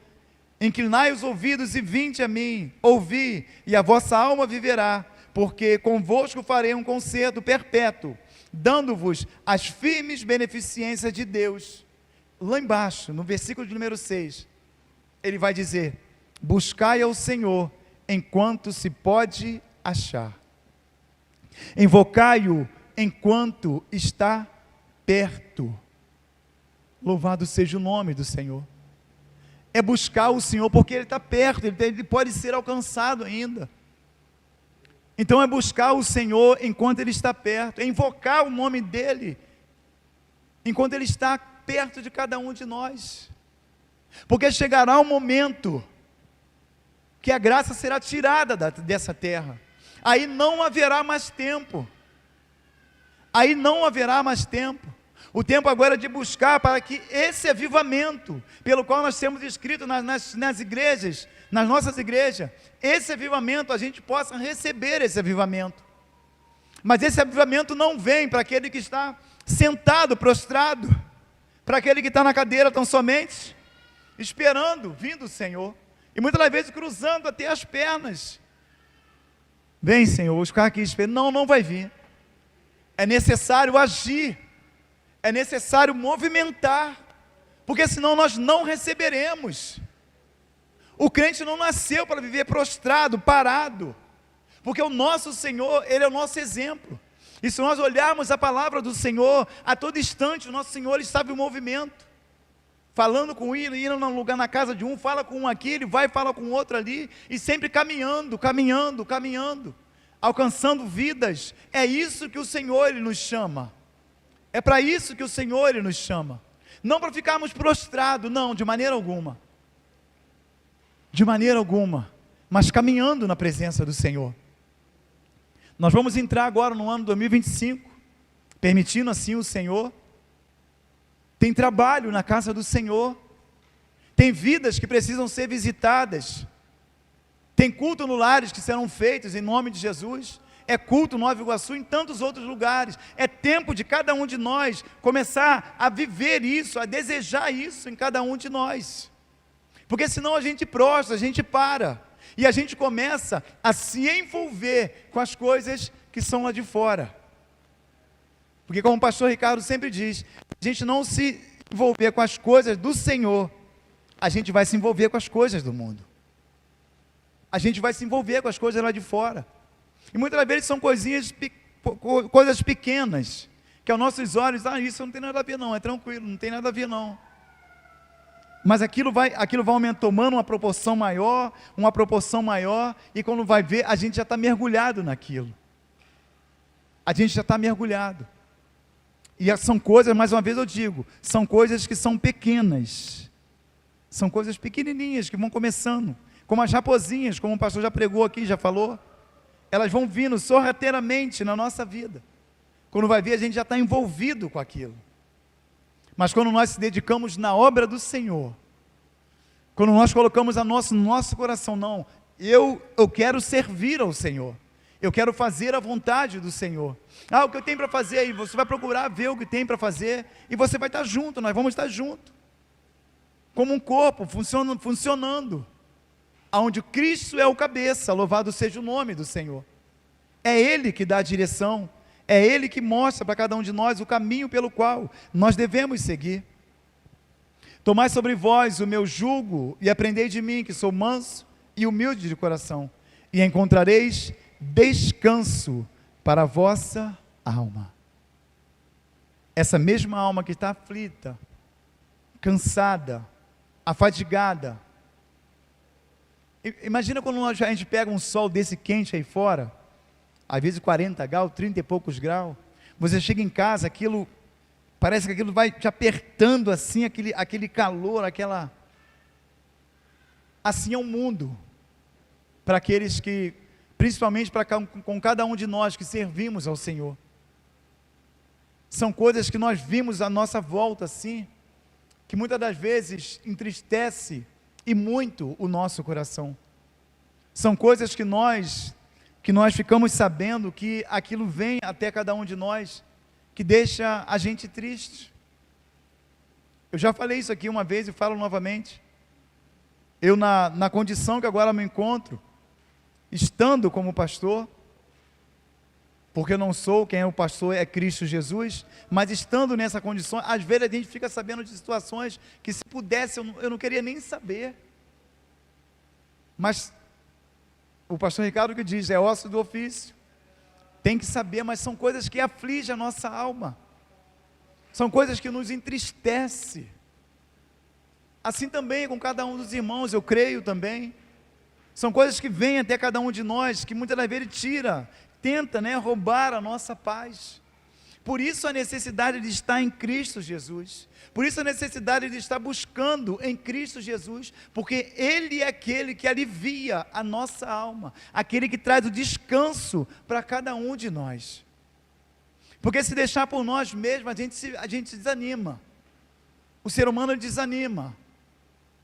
Inclinai os ouvidos e vinde a mim, ouvi, e a vossa alma viverá, porque convosco farei um concerto perpétuo, dando-vos as firmes beneficências de Deus. Lá embaixo, no versículo de número 6, ele vai dizer: buscai ao Senhor enquanto se pode achar, invocai-o enquanto está perto. Louvado seja o nome do Senhor. É buscar o Senhor porque Ele está perto, Ele pode ser alcançado ainda. Então é buscar o Senhor enquanto Ele está perto, é invocar o nome dEle, enquanto Ele está perto de cada um de nós. Porque chegará um momento que a graça será tirada dessa terra, aí não haverá mais tempo. Aí não haverá mais tempo. O tempo agora é de buscar para que esse avivamento, pelo qual nós temos escrito nas igrejas, nas nossas igrejas, esse avivamento, a gente possa receber esse avivamento. Mas esse avivamento não vem para aquele que está sentado, prostrado, para aquele que está na cadeira tão somente, esperando, vindo o Senhor, e muitas das vezes cruzando até as pernas. Vem, Senhor, vou ficar aqui esperando. Não, não vai vir. É necessário agir, é necessário movimentar, porque senão nós não receberemos. O crente não nasceu para viver prostrado, parado, porque o nosso Senhor, Ele é o nosso exemplo. E se nós olharmos a palavra do Senhor, a todo instante o nosso Senhor estava em movimento, falando com ele, indo num lugar na casa de um, fala com um aqui, ele vai e fala com o outro ali, e sempre caminhando, caminhando, caminhando, alcançando vidas. É isso que o Senhor Ele nos chama, é para isso que o Senhor Ele nos chama, não para ficarmos prostrados, não, de maneira alguma, mas caminhando na presença do Senhor. Nós vamos entrar agora no ano 2025, permitindo assim o Senhor. Tem trabalho na casa do Senhor, tem vidas que precisam ser visitadas, tem culto no lares que serão feitos em nome de Jesus, é culto no Nova Iguaçu, em tantos outros lugares. É tempo de cada um de nós começar a viver isso, a desejar isso em cada um de nós, porque senão a gente prostra, a gente para, e a gente começa a se envolver com as coisas que são lá de fora. Porque como o pastor Ricardo sempre diz, a gente não se envolver com as coisas do Senhor, a gente vai se envolver com as coisas do mundo. A gente vai se envolver com as coisas lá de fora. E muitas vezes são coisas pequenas, que aos nossos olhos, isso não tem nada a ver não, é tranquilo, não tem nada a ver não. Mas aquilo vai aumentando, tomando uma proporção maior, e quando vai ver, a gente já está mergulhado naquilo. A gente já está mergulhado. E são coisas, mais uma vez eu digo, são coisas que são pequenas, são coisas pequenininhas que vão começando, como as raposinhas, como o pastor já pregou aqui, já falou, elas vão vindo sorrateiramente na nossa vida. Quando vai ver, a gente já está envolvido com aquilo. Mas quando nós se dedicamos na obra do Senhor, quando nós colocamos no nosso coração, não, eu quero servir ao Senhor, eu quero fazer a vontade do Senhor. O que eu tenho para fazer aí? Você vai procurar ver o que tem para fazer, e você vai estar junto, nós vamos estar juntos, como um corpo, funcionando, onde Cristo é o cabeça, louvado seja o nome do Senhor. É Ele que dá a direção, é Ele que mostra para cada um de nós o caminho pelo qual nós devemos seguir. Tomai sobre vós o meu jugo, e aprendei de mim, que sou manso e humilde de coração, e encontrareis descanso para a vossa alma. Essa mesma alma que está aflita, cansada, afadigada. Imagina quando a gente pega um sol desse quente aí fora, às vezes 40 graus, 30 e poucos graus, você chega em casa, aquilo, parece que aquilo vai te apertando assim, aquele calor, assim é o mundo, para aqueles que, principalmente com cada um de nós que servimos ao Senhor. São coisas que nós vimos à nossa volta assim, que muitas das vezes entristece e muito o nosso coração. São coisas que nós ficamos sabendo que aquilo vem até cada um de nós, que deixa a gente triste. Eu já falei isso aqui uma vez e falo novamente. Eu na condição que agora me encontro, estando como pastor, porque eu não sou, quem é o pastor é Cristo Jesus, mas estando nessa condição, às vezes a gente fica sabendo de situações que se pudesse eu não queria nem saber. Mas o pastor Ricardo que diz, é osso do ofício, tem que saber, mas são coisas que afligem a nossa alma, são coisas que nos entristecem. Assim também com cada um dos irmãos, eu creio também, são coisas que vêm até cada um de nós, que muitas das vezes tenta roubar a nossa paz. Por isso a necessidade de estar em Cristo Jesus, por isso a necessidade de estar buscando em Cristo Jesus, porque Ele é aquele que alivia a nossa alma, aquele que traz o descanso para cada um de nós. Porque se deixar por nós mesmos, a gente desanima. O ser humano desanima.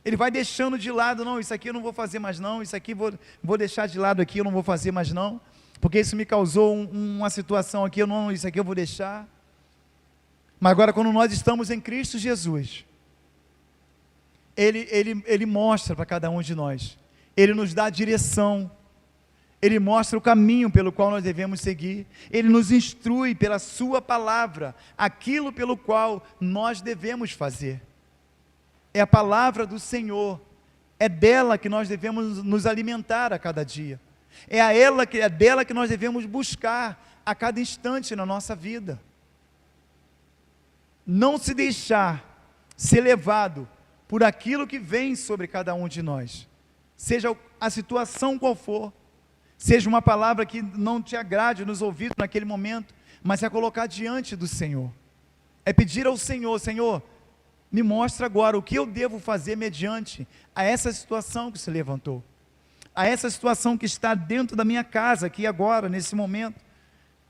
Ele vai deixando de lado, não, isso aqui eu não vou fazer mais não, isso aqui vou deixar de lado aqui, eu não vou fazer mais não, porque isso me causou uma situação aqui, isso aqui eu vou deixar. Mas agora quando nós estamos em Cristo Jesus, Ele mostra para cada um de nós, Ele nos dá a direção, Ele mostra o caminho pelo qual nós devemos seguir, Ele nos instrui pela sua palavra, aquilo pelo qual nós devemos fazer. É a palavra do Senhor, é dela que nós devemos nos alimentar a cada dia, é dela que nós devemos buscar a cada instante na nossa vida. Não se deixar ser levado por aquilo que vem sobre cada um de nós, seja a situação qual for, seja uma palavra que não te agrade nos ouvidos naquele momento, mas é colocar diante do Senhor, é pedir ao Senhor, Senhor, me mostra agora o que eu devo fazer mediante a essa situação que se levantou, a essa situação que está dentro da minha casa, aqui agora, nesse momento,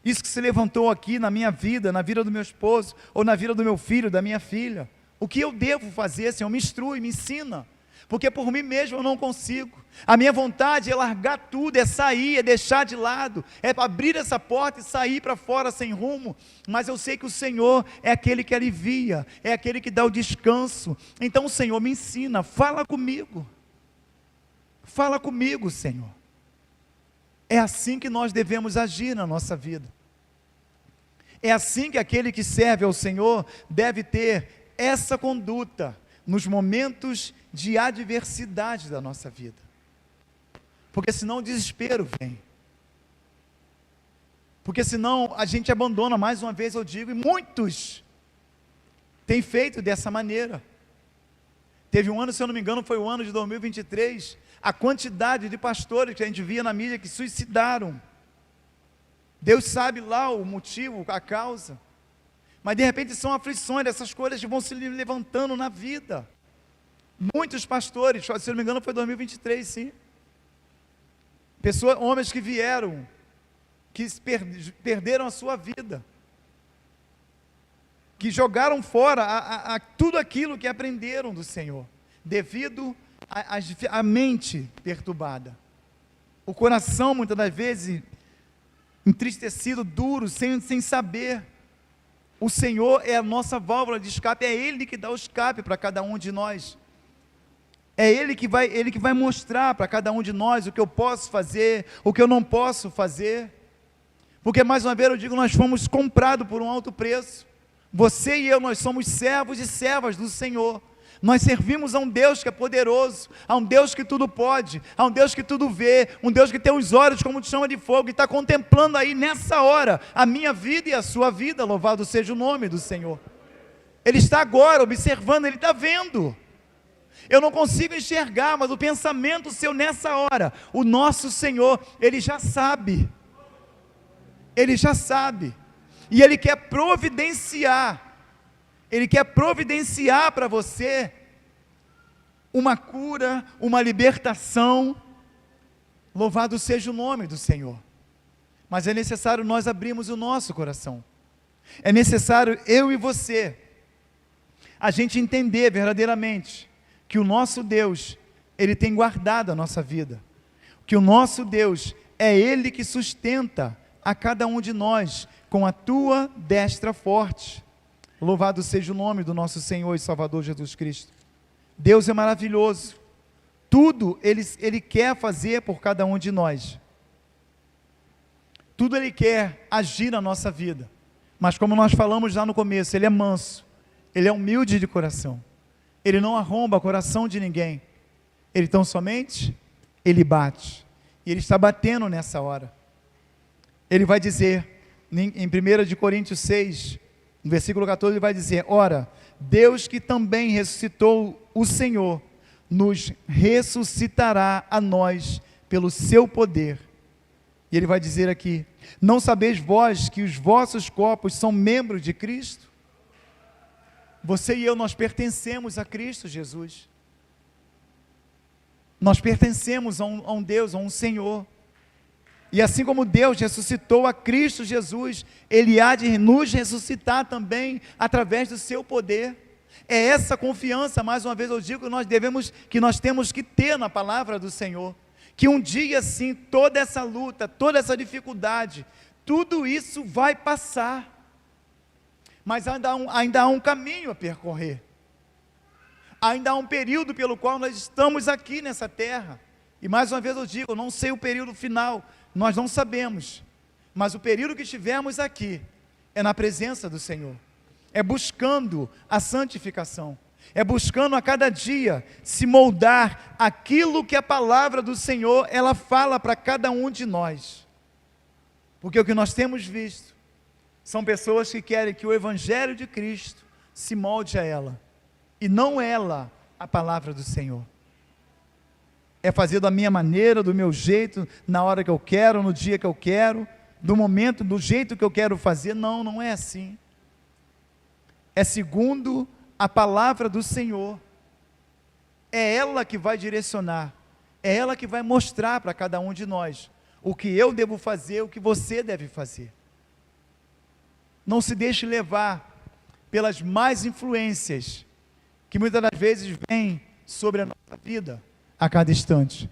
isso que se levantou aqui na minha vida, na vida do meu esposo, ou na vida do meu filho, da minha filha, o que eu devo fazer, Senhor, me instrui, me ensina, porque por mim mesmo eu não consigo, a minha vontade é largar tudo, é sair, é deixar de lado, é abrir essa porta e sair para fora sem rumo, mas eu sei que o Senhor é aquele que alivia, é aquele que dá o descanso, então Senhor me ensina, fala comigo, Senhor, é assim que nós devemos agir na nossa vida, é assim que aquele que serve ao Senhor deve ter essa conduta nos momentos de adversidade da nossa vida, porque senão o desespero vem, porque senão a gente abandona, mais uma vez eu digo, e muitos têm feito dessa maneira. Teve um ano, se eu não me engano, foi o ano de 2023, a quantidade de pastores que a gente via na mídia que suicidaram, Deus sabe lá o motivo, a causa, mas de repente são aflições, essas coisas que vão se levantando na vida. Muitos pastores, se eu não me engano foi 2023, sim, homens que vieram, que perderam a sua vida, que jogaram fora tudo aquilo que aprenderam do Senhor, devido à mente perturbada, o coração muitas das vezes entristecido, duro, sem saber. O Senhor é a nossa válvula de escape, é Ele que dá o escape para cada um de nós, é Ele que vai mostrar para cada um de nós o que eu posso fazer, o que eu não posso fazer, porque mais uma vez eu digo, nós fomos comprados por um alto preço, você e eu, nós somos servos e servas do Senhor, nós servimos a um Deus que é poderoso, a um Deus que tudo pode, a um Deus que tudo vê, um Deus que tem os olhos como de chama de fogo, e está contemplando aí nessa hora, a minha vida e a sua vida, louvado seja o nome do Senhor. Ele está agora observando, Ele está vendo, eu não consigo enxergar, mas o pensamento seu nessa hora, o nosso Senhor, Ele já sabe, e Ele quer providenciar para você uma cura, uma libertação, louvado seja o nome do Senhor, mas é necessário nós abrirmos o nosso coração, é necessário eu e você, a gente entender verdadeiramente, que o nosso Deus, Ele tem guardado a nossa vida, que o nosso Deus, é Ele que sustenta a cada um de nós, com a tua destra forte, louvado seja o nome do nosso Senhor e Salvador Jesus Cristo. Deus é maravilhoso, tudo Ele quer fazer por cada um de nós, tudo Ele quer agir na nossa vida, mas como nós falamos lá no começo, Ele é manso, Ele é humilde de coração, Ele não arromba o coração de ninguém, Ele tão somente, Ele bate, e Ele está batendo nessa hora. Ele vai dizer, em 1 Coríntios 6, no versículo 14, Ele vai dizer, ora, Deus que também ressuscitou o Senhor, nos ressuscitará a nós, pelo seu poder. E Ele vai dizer aqui, não sabeis vós que os vossos corpos são membros de Cristo? Você e eu, nós pertencemos a Cristo Jesus, nós pertencemos a um Deus, a um Senhor, E assim como Deus ressuscitou a Cristo Jesus, Ele há de nos ressuscitar também através do seu poder. É essa confiança, mais uma vez eu digo, que nós temos que ter na palavra do Senhor. Que um dia sim, toda essa luta, toda essa dificuldade, tudo isso vai passar. Mas ainda há um caminho a percorrer. Ainda há um período pelo qual nós estamos aqui nessa terra. E mais uma vez eu digo, eu não sei o período final, nós não sabemos. Mas o período que estivermos aqui é na presença do Senhor. É buscando a santificação. É buscando a cada dia se moldar aquilo que a palavra do Senhor, ela fala para cada um de nós. Porque o que nós temos visto são pessoas que querem que o Evangelho de Cristo se molde a ela. E não ela, a palavra do Senhor. É fazer da minha maneira, do meu jeito, na hora que eu quero, no dia que eu quero, do momento, do jeito que eu quero fazer. Não, não é assim. É segundo a palavra do Senhor. É ela que vai direcionar. É ela que vai mostrar para cada um de nós o que eu devo fazer, o que você deve fazer. Não se deixe levar pelas más influências que muitas das vezes vêm sobre a nossa vida a cada instante.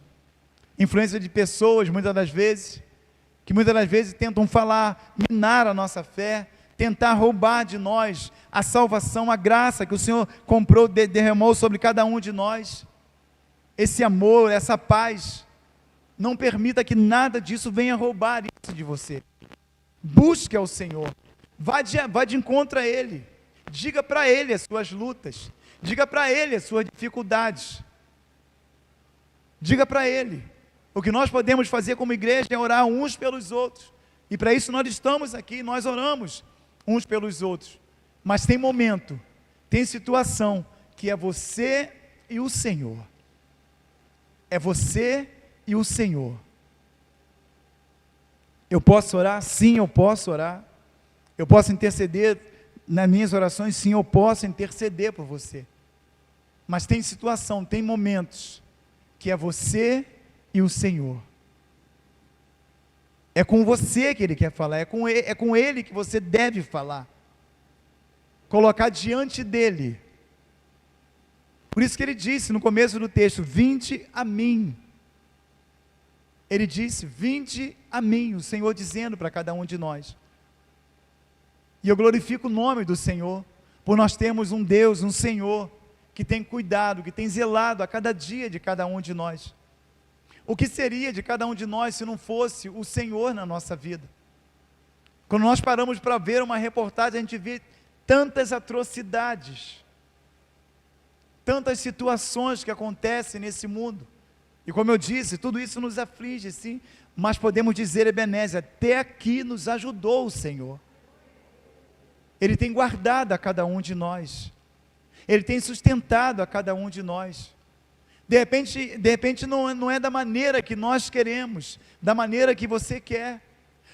Influência de pessoas, muitas das vezes, que muitas das vezes tentam minar a nossa fé, tentar roubar de nós a salvação, a graça que o Senhor comprou, derramou sobre cada um de nós. Esse amor, essa paz, não permita que nada disso venha roubar isso de você. Busque ao Senhor, vá de encontro a Ele, diga para Ele as suas lutas, diga para Ele as suas dificuldades, diga para Ele. O que nós podemos fazer como igreja é orar uns pelos outros, e para isso nós estamos aqui, nós oramos uns pelos outros, mas tem momento, tem situação, que é você e o Senhor, é você e o Senhor. Eu posso orar? Sim, eu posso orar, eu posso interceder nas minhas orações, sim, eu posso interceder por você, mas tem situação, tem momentos, que é você e o Senhor. É com você que Ele quer falar, é com Ele que você deve falar. Colocar diante dEle. Por isso que Ele disse no começo do texto, vinde a mim. Ele disse, vinde a mim, o Senhor dizendo para cada um de nós. E eu glorifico o nome do Senhor, por nós termos um Deus, um Senhor, que tem cuidado, que tem zelado a cada dia de cada um de nós. O que seria de cada um de nós se não fosse o Senhor na nossa vida? Quando nós paramos para ver uma reportagem, a gente vê tantas atrocidades, tantas situações que acontecem nesse mundo. E como eu disse, tudo isso nos aflige, sim, mas podemos dizer, Ebenezer, até aqui nos ajudou o Senhor. Ele tem guardado a cada um de nós. Ele tem sustentado a cada um de nós. De repente não é da maneira que nós queremos, da maneira que você quer,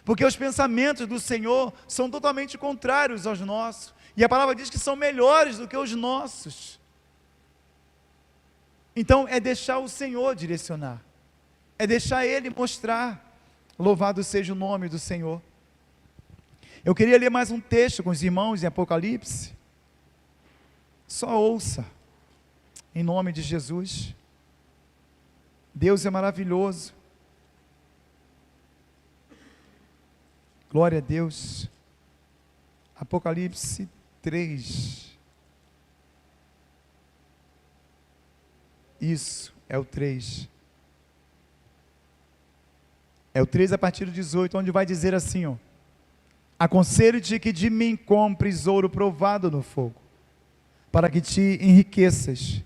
porque os pensamentos do Senhor são totalmente contrários aos nossos, e a palavra diz que são melhores do que os nossos. Então é deixar o Senhor direcionar, é deixar Ele mostrar. Louvado seja o nome do Senhor. Eu queria ler mais um texto com os irmãos em Apocalipse. Só ouça, em nome de Jesus. Deus é maravilhoso. Glória a Deus. Apocalipse 3. Isso, é o 3. É o 3 a partir do 18, onde vai dizer assim, ó: aconselho-te que de mim compres ouro provado no fogo, para que te enriqueças,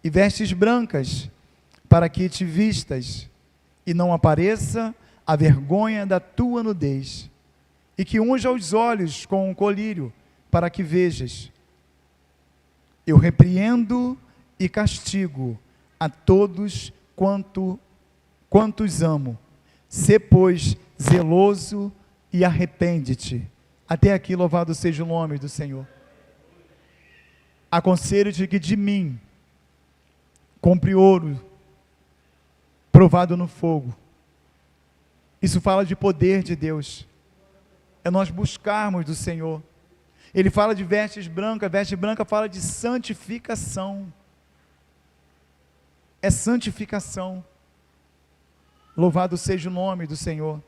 e vestes brancas, para que te vistas, e não apareça a vergonha da tua nudez, e que unja os olhos com um colírio, para que vejas. Eu repreendo e castigo a todos quantos amo. Sê, pois, zeloso e arrepende-te. Até aqui, louvado seja o nome do Senhor. Aconselho-te que de mim compre ouro provado no fogo, Isso fala de poder de Deus. É nós buscarmos do Senhor. Ele fala de vestes brancas. Veste branca fala de santificação. É santificação. Louvado seja o nome do Senhor.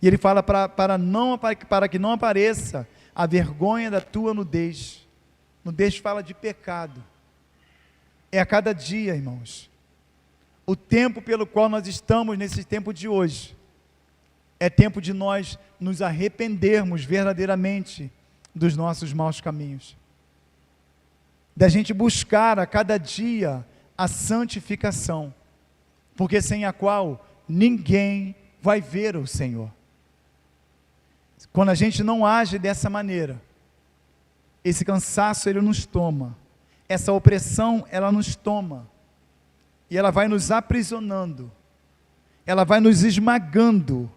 E ele fala para que não apareça a vergonha da tua nudez. Nudez fala de pecado. É a cada dia, irmãos. O tempo pelo qual nós estamos nesse tempo de hoje é tempo de nós nos arrependermos verdadeiramente dos nossos maus caminhos, da gente buscar a cada dia a santificação, porque sem a qual ninguém vai ver o Senhor. Quando a gente não age dessa maneira, esse cansaço ele nos toma, essa opressão ela nos toma, e ela vai nos aprisionando, ela vai nos esmagando,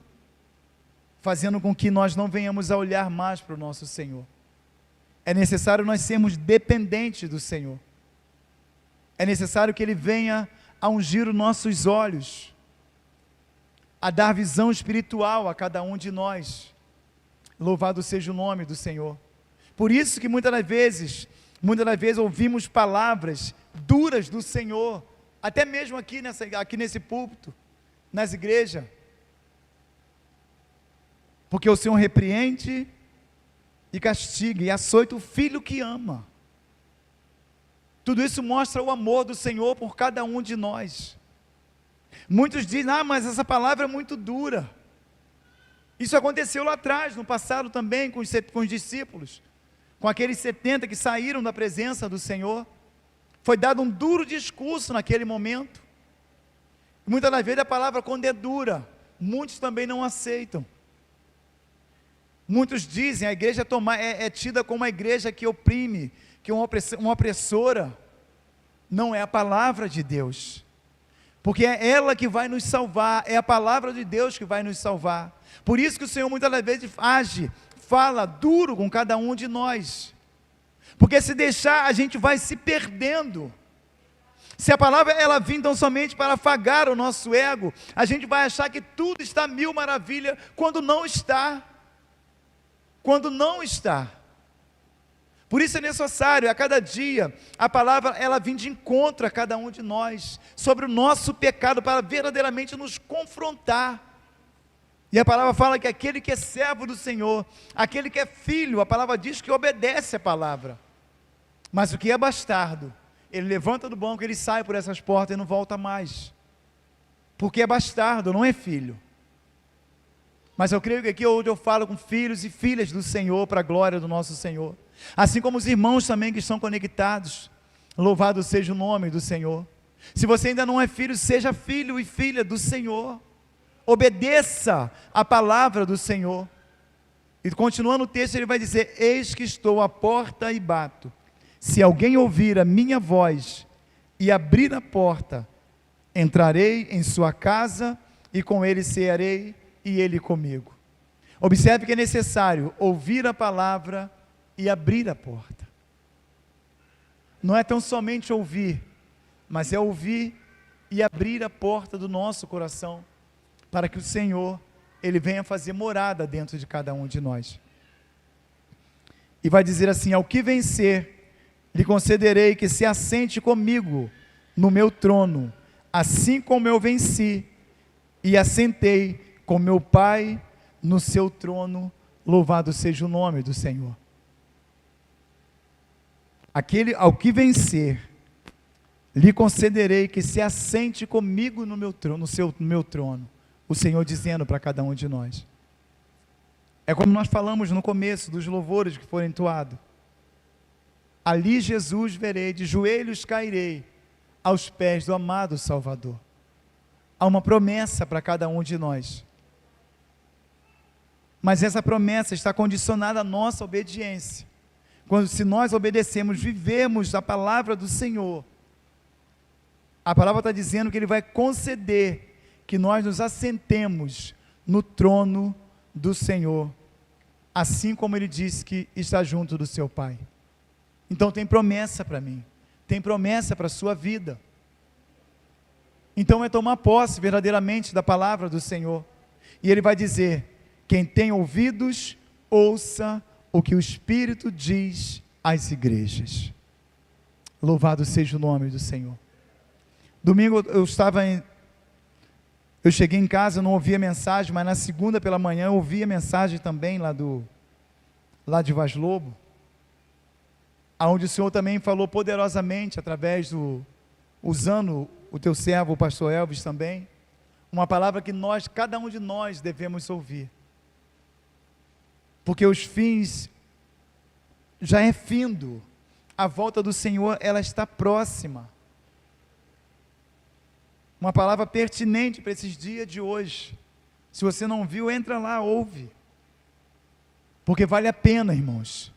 fazendo com que nós não venhamos a olhar mais para o nosso Senhor. É necessário nós sermos dependentes do Senhor. É necessário que Ele venha a ungir os nossos olhos, a dar visão espiritual a cada um de nós. Louvado seja o nome do Senhor. Por isso que muitas das vezes ouvimos palavras duras do Senhor, até mesmo aqui nesse púlpito, nas igrejas. Porque o Senhor repreende e castiga e açoita o filho que ama. Tudo isso mostra o amor do Senhor por cada um de nós. Muitos dizem, mas essa palavra é muito dura. Isso aconteceu lá atrás, no passado também, com os discípulos, com aqueles 70 que saíram da presença do Senhor. Foi dado um duro discurso naquele momento. Muitas das vezes a palavra, quando é dura, muitos também não aceitam. Muitos dizem, a igreja é tida como uma igreja que oprime, que é uma opressora. Não é a palavra de Deus, porque é ela que vai nos salvar, é a palavra de Deus que vai nos salvar. Por isso que o Senhor muitas das vezes fala duro com cada um de nós, porque se deixar a gente vai se perdendo. Se a palavra ela vir tão somente para afagar o nosso ego, a gente vai achar que tudo está mil maravilha, quando não está. Quando não está. Por isso é necessário, a cada dia, a palavra ela vem de encontro a cada um de nós, sobre o nosso pecado, para verdadeiramente nos confrontar. E a palavra fala que aquele que é servo do Senhor, aquele que é filho, a palavra diz que obedece a palavra. Mas o que é bastardo, ele levanta do banco, ele sai por essas portas e não volta mais. Porque é bastardo, não é filho. Mas eu creio que aqui hoje eu falo com filhos e filhas do Senhor, para a glória do nosso Senhor. Assim como os irmãos também que estão conectados. Louvado seja o nome do Senhor. Se você ainda não é filho, seja filho e filha do Senhor. Obedeça a palavra do Senhor. E continuando o texto, ele vai dizer: eis que estou à porta e bato. Se alguém ouvir a minha voz e abrir a porta, entrarei em sua casa e com ele cearei e ele comigo. Observe que é necessário ouvir a palavra e abrir a porta. Não é tão somente ouvir, mas é ouvir e abrir a porta do nosso coração, para que o Senhor, Ele venha fazer morada dentro de cada um de nós. E vai dizer assim: ao que vencer, lhe concederei que se assente comigo no meu trono, assim como eu venci e assentei com meu Pai no seu trono. Louvado seja o nome do Senhor. Ao que vencer, lhe concederei que se assente comigo no meu trono, no meu trono. O Senhor dizendo para cada um de nós. É como nós falamos no começo dos louvores que foram entoados. Ali Jesus verei, de joelhos cairei aos pés do amado Salvador. Há uma promessa para cada um de nós. Mas essa promessa está condicionada à nossa obediência. Se nós obedecemos, vivemos a palavra do Senhor, a palavra está dizendo que Ele vai conceder que nós nos assentemos no trono do Senhor, assim como Ele disse que está junto do seu Pai. Então tem promessa para mim, tem promessa para a sua vida. Então é tomar posse verdadeiramente da palavra do Senhor. E Ele vai dizer: quem tem ouvidos, ouça o que o Espírito diz às igrejas. Louvado seja o nome do Senhor. Domingo eu cheguei em casa, não ouvi a mensagem, mas na segunda pela manhã eu ouvi a mensagem também lá de Vaz Lobo, onde o Senhor também falou poderosamente através usando o teu servo, o pastor Elvis também, uma palavra que cada um de nós devemos ouvir, porque os fins já é findo, a volta do Senhor, ela está próxima. Uma palavra pertinente para esses dias de hoje. Se você não viu, entra lá, ouve, porque vale a pena, irmãos,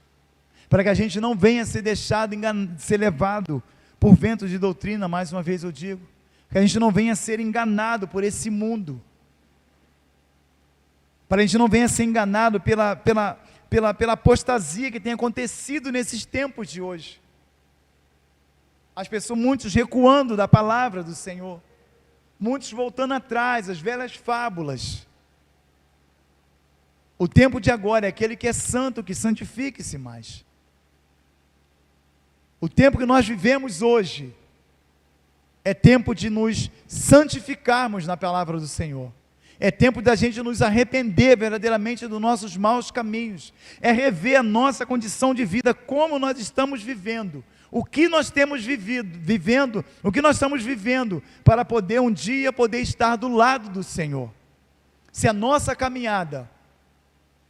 para que a gente não venha ser deixado, ser levado por ventos de doutrina, mais uma vez eu digo, que a gente não venha ser enganado por esse mundo, para a gente não venha ser enganado pela apostasia que tem acontecido nesses tempos de hoje, as pessoas, muitos recuando da palavra do Senhor, muitos voltando atrás, as velhas fábulas. O tempo de agora é aquele que é santo, que santifique-se mais. O tempo que nós vivemos hoje é tempo de nos santificarmos na palavra do Senhor. É tempo da gente nos arrepender verdadeiramente dos nossos maus caminhos. É rever a nossa condição de vida, como nós estamos vivendo. O que nós temos vivendo, o que nós estamos vivendo, para poder um dia estar do lado do Senhor. Se a nossa caminhada,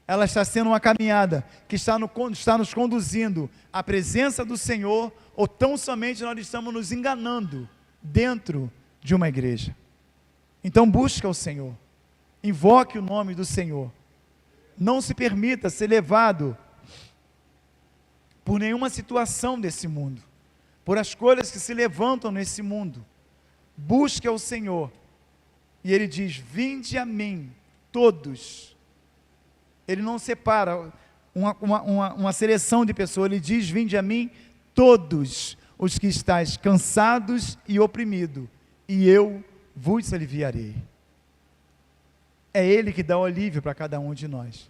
ela está sendo uma caminhada que está nos conduzindo à presença do Senhor, ou tão somente nós estamos nos enganando dentro de uma igreja. Então busca o Senhor, invoque o nome do Senhor, não se permita ser levado por nenhuma situação desse mundo, por as coisas que se levantam nesse mundo. Busque ao Senhor, e Ele diz: vinde a mim, todos. Ele não separa uma seleção de pessoas, Ele diz: vinde a mim, todos os que estáis cansados e oprimidos, e eu vos aliviarei. É Ele que dá o alívio para cada um de nós.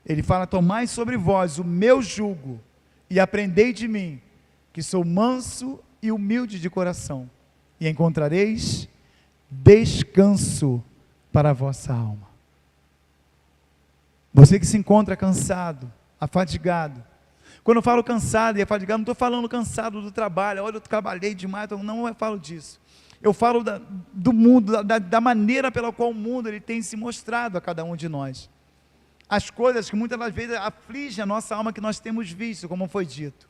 Ele fala: tomai sobre vós o meu jugo, e aprendei de mim, que sou manso e humilde de coração, e encontrareis descanso para a vossa alma. Você que se encontra cansado, afadigado. Quando eu falo cansado e afadigado, não estou falando cansado do trabalho. Olha, eu trabalhei demais, não eu falo disso. Eu falo do mundo, da maneira pela qual o mundo ele tem se mostrado a cada um de nós. As coisas que muitas das vezes afligem a nossa alma, que nós temos visto, como foi dito.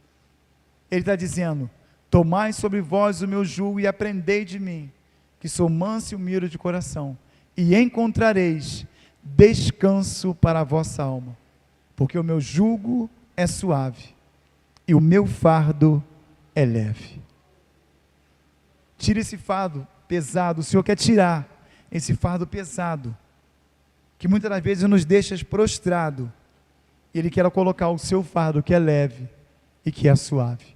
Ele está dizendo: tomai sobre vós o meu jugo e aprendei de mim, que sou manso e humilde de coração, e encontrareis descanso para a vossa alma, porque o meu jugo é suave e o meu fardo é leve. Tire esse fardo pesado. O Senhor quer tirar esse fardo pesado, que muitas das vezes nos deixa prostrado. Ele quer colocar o seu fardo, que é leve e que é suave.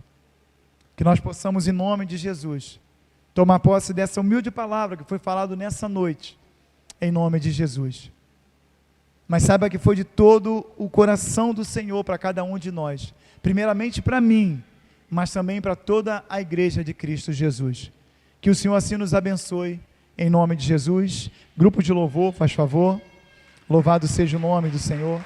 Que nós possamos, em nome de Jesus, tomar posse dessa humilde palavra que foi falada nessa noite, em nome de Jesus. Mas saiba que foi de todo o coração do Senhor para cada um de nós, primeiramente para mim, mas também para toda a igreja de Cristo Jesus. Que o Senhor assim nos abençoe, em nome de Jesus. Grupo de louvor, faz favor. Louvado seja o nome do Senhor.